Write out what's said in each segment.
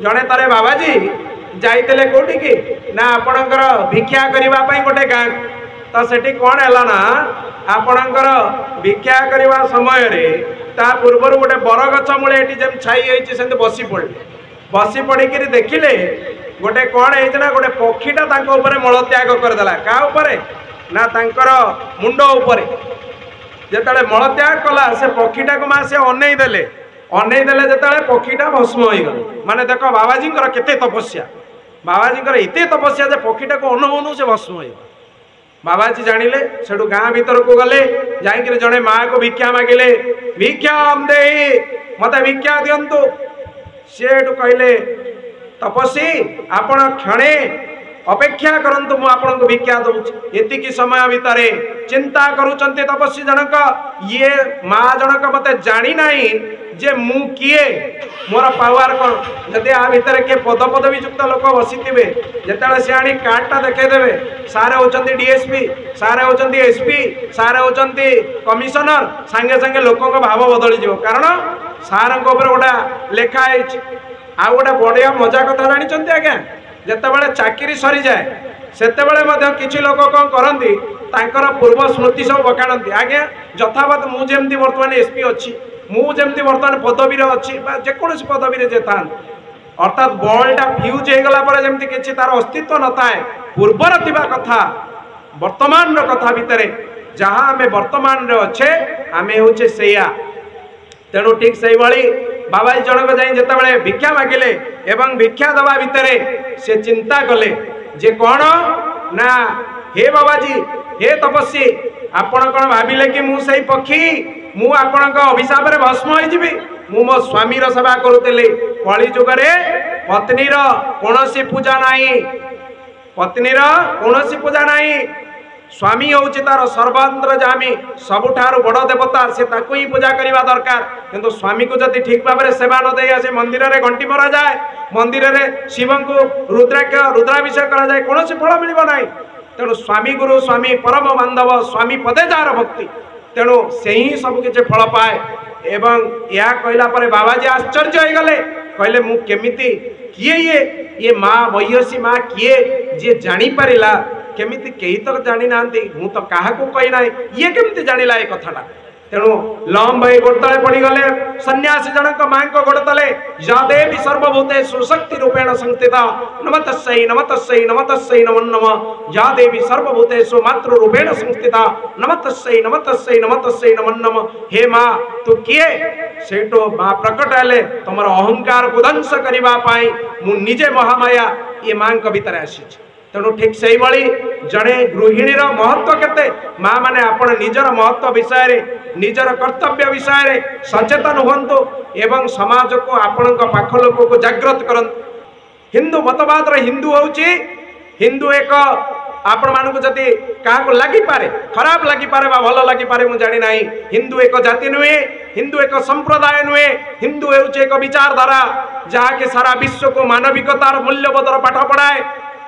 जड़े तारे बाबाजी जाइते कौटी कि ना आपणकर भिक्षा करने गोटे गाँ तो सेठी कौन है ना आपणकर भिक्षा करने समय ता पूर्वर गोटे बरगछ मूले जमी छाई होती बसी पड़े बसी पड़ी देखिले गोटे कौन है गोटे पक्षीटा मल त्याग करदेला क्या ना तांकर मुंड उपरे जिते मल त्याग कला से पक्षीटा को माँ से अनईदेले जो पक्षीटा भस्म हो गला माने देख बाबाजी केते तपस्या बाबाजी एते तपस्या जे पक्षीटा को अनु से भस्म हो बाबाजी जानिले सेठू गाँ भीतर को गले जाइए जड़े माँ को भिक्षा मागिले भिक्षा दे मत भिक्षा दिंतु सीठू कहले तपस्वी आपण क्षणे अपेक्षा करंतु मु आपन को भिक्षा दूची एतिकी समय भितर चिंता करूचंते तपस्वी जनक ये माँ जनक मते जानी नाही जे मु किए मोर पावर कौन जदि आ भितर किए पद पदवी युक्त लोक बसी थे जिते सी आनी कार्डटा देखईदेवे सारे होचंती डीएसपी सारे होचंती एसपी सारे होचंती कमिशनर सांगे सांगे लोकों का भाव बदली जीव कारण सार गोटे लेखाई आ गोटे बढ़िया मजा कथा जानी आज्ञा जितेबाला चाकरी सरी जाए से किसी लोक कौन करती पूर्व स्मृति सब बकाणती आज्ञा यथावत मुझे बर्तमान एसपी अच्छी मुझे बर्तमान पदवी अच्छी जेकोसी पदवी जे था अर्थात बल्टा फ्यूज हो गला जमी कि तार अस्तित्व न थाए पूर्वर थिबा कथा वर्तमान कथा भितर जहाँ आम वर्तमान अच्छे आम होचे सेया तेणु ठीक से भाई बाबाजी जनक जाए जिते भिक्षा मागिले एवं भिक्षा दवा भितर से चिंता कले जे कौन ना हे बाबाजी हे तपस्वी आपण कौन भाविले कि मु सही पक्षी मु आपण अभिशाप भस्म हो मो स्वामी सेवा करुले कली जुगरे पत्नीर कौन पूजा नाही पत्नीर कौन पूजा नाही स्वामी हूँ तार सर्वांतर जामी सबुठार बड़ देवता से ताकू ही पूजा करने दरकार किंतु स्वामी को जब ठीक भाव में सेवा न दे आसे मंदिर में घंटी मरा जाए मंदिर में शिव को रुद्राभिषेक करा जाए कौन फल मिल ना तेणु स्वामी गुरु स्वामी परम बांधव स्वामी पदे जार भक्ति तेणु से ही सब किसी फल पाए एवं यह कहला बाबाजी आश्चर्य हो गले कहले मु केमिति किए ये माँ महिषी माँ किए जी जानी पारिला केमिति कई तो जानी ना मु तो क्या कही ना ये केमिति जानिला ये कथाटा तेणु लम भाई गोड़ तले पड़गले सन्यासी जनक माँ को गोड़ तले या देवी सर्वभूतेषु शक्ति रूपेण संस्थिता नमतस्यै नमतस्यै नमतस्यै नमो नमः या देवी सर्वभूतेषु मातृ रूपेण संस्थिता नमतस्यै नमतस्यै नमतस्यै नमो नमः हे माँ तू किए सेठो माँ प्रकट हेले तुम अहंकार को ध्वंस करने मु निजे महामाया ये माँ भीतर आसी तेणु ठीक से भाई जड़े गृहिणी महत्व केते माँ मैंने आपण निजर महत्व विषय निजर कर्तव्य विषय सचेतन हुंतु एवं समाज को आपण पाख लोक को जागृत करंतु हिंदू मतवाद हिंदू होउची हिंदू एक आपण मानक जदि क्या लगिपारे खराब लगिपारे बा भल लगिपारे मु जानी नाही हिंदू एक जाति नुहे हिंदू एक संप्रदाय नुहे हिंदू होउची एक विचारधारा जहाँ के सारा विश्व को मानविकतार मूल्यबोधर पाठ पढ़ाए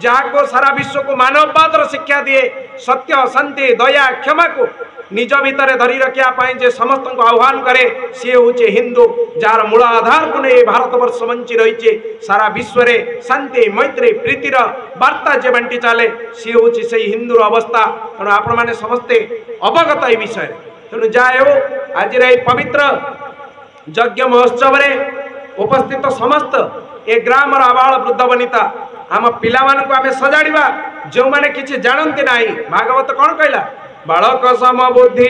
जहाँ को सारा विश्व को मानववाद शिक्षा दिए सत्य शांति दया क्षमा को निज भितर धरी रखा जे समस्त को आह्वान करे सी हूँ हिंदू जार मूल आधार को नहीं भारतवर्ष बंची रही सारा विश्व रे शांति मैत्री प्रीतिर वार्ता जे बांटी चले सी हूँ से हिंदूर अवस्था तेणु आपण मैंने समस्ते अवगत ये विषय तेणु जाए हो आज पवित्र यज्ञ महोत्सव उपस्थित समस्त ए ग्राम आबाल वृद्ध वनिता आम पिला को आम सजाड़ा जो मैंने किसी जानते ना भागवत कौन कहला बालक सम बुद्धि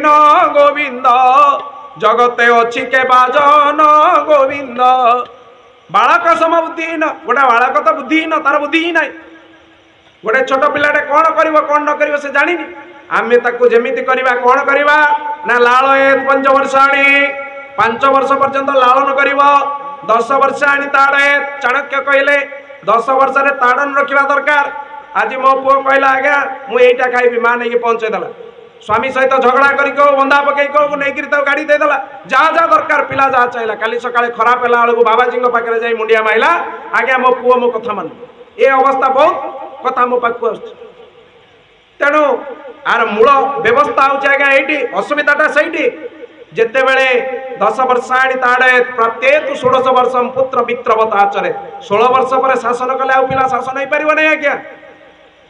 न गोविंद जगते अच्छी के बाजन गोविंद बालक सम बुद्धि न गोटे बालक तो बुद्धि न तार बुद्धि ही ना गोटे छोट पिलाटे कौन कर कौन न कर से जानी आम ताकू जमीती करवा कौन करवा ना लाल 5 वर्षाणी 5 वर्ष पर्यंत लालन कर 10 वर्षाणी ताड़े चाणक्य कहले 10 वर्ष रे ताड़न रखा दरकार आज मो पु कहला आज्ञा मुझा खाइबी माँ नहीं पहुँचेदेला स्वामी सहित झगड़ा करके बंधा पकई नहीं गाड़ी देदेला जहाँ जहाँ दरकार पिला जहाँ चाहिए काली सका खराब है बेलू बाबाजी पाखे जा मुंडिया माइला आज्ञा मो पुओ मो कथा मान ये अवस्था बहुत कथा मो पाक तेणु आर मूल व्यवस्था हूँ आज्ञा ये असुविधाटा से जिते बेले 10 वर्षाणी ताड़े प्रत्येक 16 वर्षम पुत्र मित्रवत आचरे 16 वर्ष पर शासन कले आ पिला शासन हो पार नहीं आज्ञा।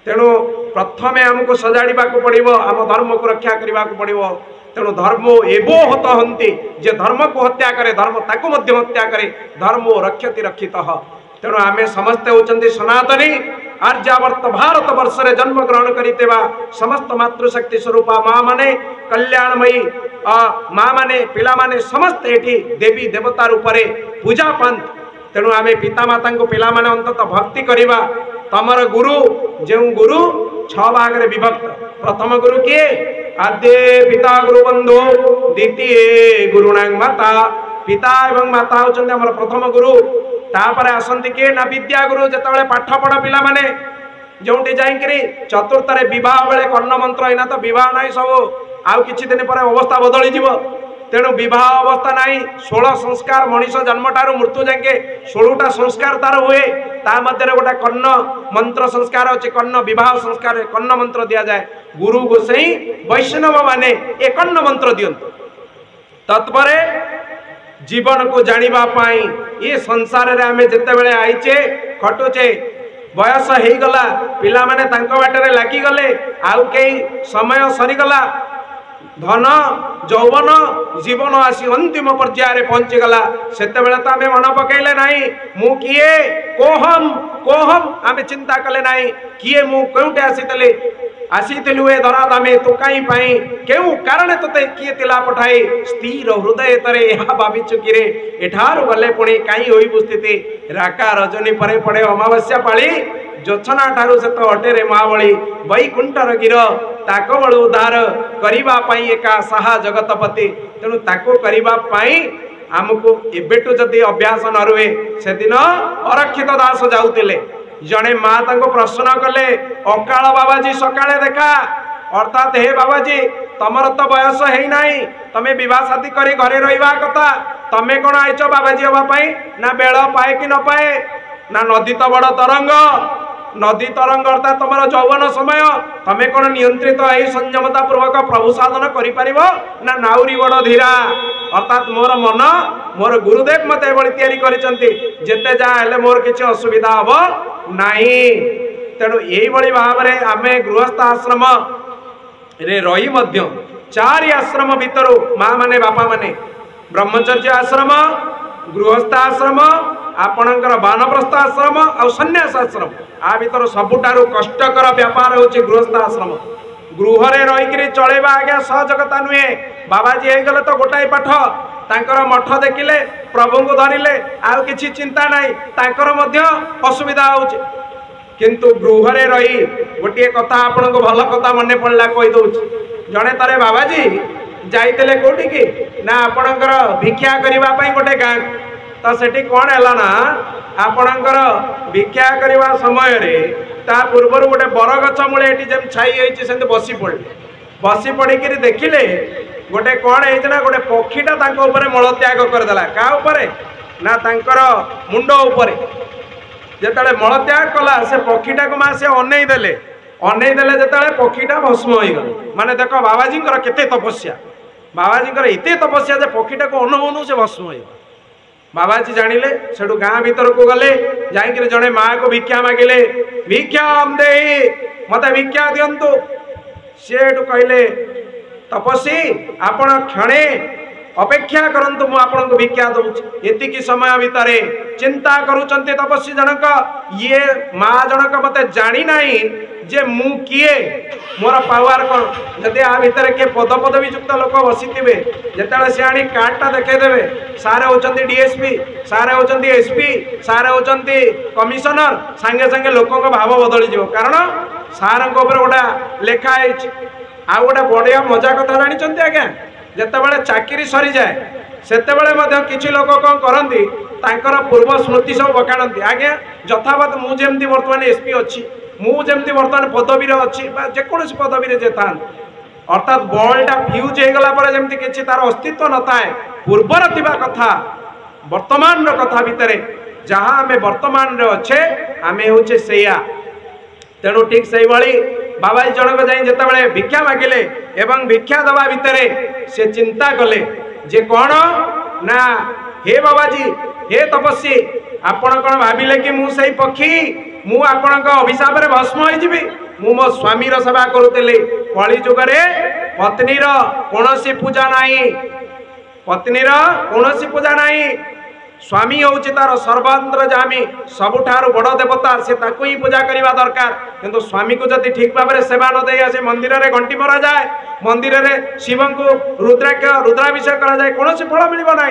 तेणु प्रथमे आमको सजाड़ा पड़ो आम धर्म को रक्षा करने को पड़ो। तेणु धर्म एवो हत हंती जे धर्म को हत्या करे धर्म ताको मध्य हत्या करे धर्म रक्षति रक्षित। तेणु आमे समस्ते होचंती सनातनी आर्यावर्त भारत वर्ष रे जन्म ग्रहण करितेबा समस्त मातृशक्ति स्वरूपा माँ माने कल्याणमयी माँ माने पिला माने समस्त एठी देवी देवता रूप रे पूजा पांत। तेणु आमे पिता माता को पिला माने अंतत भक्ति करिबा। तमर गुरु जो गुरु 6 भाग रे विभक्त। प्रथम गुरु किए आद्य पिता गुरु बंधु द्वितीय गुरुणांग माता। पिता एवं माता होचंती हमर प्रथम गुरु। तापर आसंती किए ना विद्या गुरु जेतेबेले पाठ पढ़ पिला माने जोंटी जाइकरी चतुर्थ रे विवाह बेले कर्ण मंत्र इना तो विवाह नाही सब आउ किछि दिन पर अवस्था बदली जीवो। तेणु विवाह अवस्था नहीं 16 संस्कार मनीष जन्म ठारू मृत्यु जाके 16टा संस्कार तार हुए। ता मध्य गोटे कर्ण मंत्र संस्कार अच्छे कर्ण विवाह संस्कार कर्ण मंत्र दि जाए। गुरु गोसाई वैष्णव माने ए कर्ण मंत्र दियंतु। तत्पर जीवन को जानिबा पाई ये संसार रे आमे जेते बेले आइचे खटुचे बयस हो गला पिला माने तांको बाटरे लागी गले आउ केई समय सरी गला धन यौवन जीवन आसी अंतिम पर्यायर पहुंची गला सेते बेले तो आमे मन पकैले नाही मु किए कोहम कोहम आमे चिंता कले नाही किए मु कोउटे आसीतले आसीथिलु ए धरा दामे तो काई पाई केउ कारण तते किए तिला पठाई स्थिर हृदय तरे या भाबी चुकीरे एठार गले पुणी काई होई बुस्थिति राका रजनी परे पड़े अमावस्या पाली जोछना ठारू से तो अटेरे महाबली वैकुंठर गिर ताको बड़ उद्धार करिबा पाई एका साहा जगतपति। तेणु ताको करिबा पाई आमको एबेटू जदि अभ्यास न रुए से दिन अरक्षित दास जाउतिले जड़े माँ ताको प्रश्न कले अकाल बाबाजी सकाळे देखा अर्थात हे बाबाजी तमर तो बयस है नाही तमे विवाह शादी करी घरे रहिबा कथा तमे कोन आइछ बाबाजी हवा पाई ना बेल पाए कि न पाए ना नदी तो बड़ तरंग नदी तरंग अर्थात तुम यौवन समय तमे कौन नियंत्रित है संयमता पूर्वक प्रभु साधन करि परिबो ना नाउरी बड़ धीरा अर्थात मोर मन मोर गुरुदेव मत एभली तैयारी करिसंती जेते जा हेले मोर किछि असुविधा हबो नाही। तेणु एही भली भाव रे आमे गृहस्थ आश्रम रे रही मध्य 4 आश्रम भितरु माँ माने बापा माने ब्रह्मचर्य आश्रम गृहस्थ आश्रम आपणकर वानप्रस्थ आश्रम और सन्यास आश्रम आ भीतर सबुठारु कष्टकर व्यापार होची गृहस्थ आश्रम। गृह रे रही चलेबा आज्ञा सहज कथा नुहे। बाबाजी हो गले तो गोटाए पाठ तांकर मठ देखिले प्रभु को धरिले आउ किछि चिंता नाही तांकर मध्य असुविधा होची किंतु गृह रे रही गोटे कथा आपन को भल कथा मने पड़ला कहि दउची जणे तारे बाबाजी जाइतले कोठी की ना आपणकर भिक्षा करिबा पई गोटे गां तो सेठी कौन है ना आपणकर भिक्षा करवा समय रे ता पूर्वर गोटे बरगछ मूले ये जब छाई होती से बसी पड़े बसी पड़िक देखिले गोटे कौन है गोटे पक्षीटा मलत्याग करदेला क्या ना तांकर मुंड उपरे जेते मलत्याग कला से पक्षीटा को माँ से अनई देले जेते पक्षीटा भस्म हो गला माने देख बाबाजी केते तपस्या बाबाजी एते तपस्या जे पक्षीटा को अनु से भस्म हो गला। बाबाजी जानिले सेठू गाँ भीतर को गले जाइक जड़े माँ को भिक्षा मागिले भिक्षा दे मत भिक्षा दिंतु सेठू कहले तपस्वी आपण क्षणे अपेक्षा करंतु मु आपन को भिक्षा दूची एतिकी समय भितर चिंता करूचंते तपस्वी जनक ये माँ जनक मते जानी नाही जे मु किए मोर पावर कौन जदि आ भितर किए पद पदवी युक्त लोक बसीथिबे जेतेले से आनी कार्डटा देखेदेवे सारे होचंती डीएसपी सारे होचंती एसपी सारे होचंती कमिशनर संगे संगे लोकों को भाव बदली जीवो कारण सार को ऊपर गोटा लेखा है आ गोटा बढ़िया मजा कथा जानिचंती आज्ञा जेतेबेले चाकरी सरी जाए सेतेबेले मध्य किछि लोक कौन करंती तांकर पूर्व स्मृति सब बकाणती आज्ञा यथावत मु जेमती वर्तमान एसपी अच्छी मु जेमती वर्तमान पदवी अच्छी जेकोसी पदवी जे था अर्थात बल्टा फ्यूज हो गला पर जेमती किछि तार अस्तित्व न थाए पूर्वर थिबा कथा वर्तमान रो कथा भितरे जहाँ आमे वर्तमान रे अच्छे आमे होचे सेया। तेणु ठीक से भाई बाबाजी जनक जाई जेतेबेले भिक्षा मागिले एवं भिक्षा दवा भितरे से चिंता कले जे कौन ना हे बाबाजी हे तपस्वी आपण कौन भाविले कि मु सही पक्षी मु आपण अभिशाप भस्म होइजिबी मु मो स्वामी सेवा करुली कली जुगरे पत्नीर कौनसी पूजा नहीं पत्नीर कौनसी पूजा नहीं स्वामी हूँ तार सर्वांतरजामी सबुठारु बड़ देवता से ताकू ही पूजा करवा दरकार किंतु स्वामी को जदि ठीक भाव में सेवा न दे आसे मंदिर में घंटी मरा जाए मंदिर में शिव को रुद्राभिषेक करा जाए कौन फल मिल ना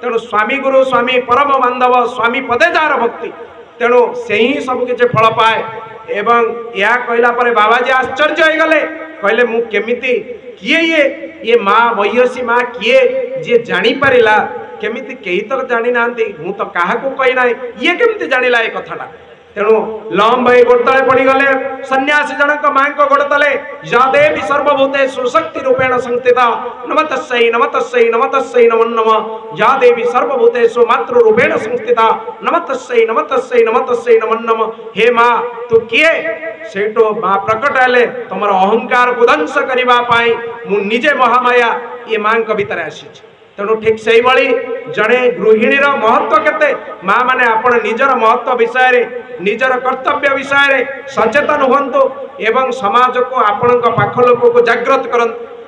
तेणु स्वामी गुरु स्वामी परम बांधव स्वामी पदे जार भक्ति तेणु से ही सब किसी फल पाए एवं यह कहला बाबाजी आश्चर्य हो गले कहले मु केमिति किए ये माँ बयसी माँ किए जी जानी पारिला केमिति कई तो जानी ना मु तो क्या कही ना ये केमिति जानिला ए कथाटा तेणु लम भाई गोड़ तले पड़ी गले सन्यासी जनक माँ को गोड़ तले या देवी सर्वभूतेषु शक्ति रूपेण संस्थिता नमतस्यै नमतस्यै नमतस्यै नमो नमः या देवी सर्वभूतेषु मातृ रूपेण संस्थिता नमतस्यै नमतस्यै नमतस्यै नमो नमः हे माँ तू किए सेठो माँ प्रकट हेले तुम अहंकार को ध्वंस करने मु निजे महामाया ये माँ भीतर आसी तेणु ठीक से भाई जड़े गृहिणीर महत्व केते माँ मैंने आपण निजर महत्व विषय निजर कर्तव्य विषय सचेतन हुंतु एवं समाज को आपण पाख लोक को जागृत करंतु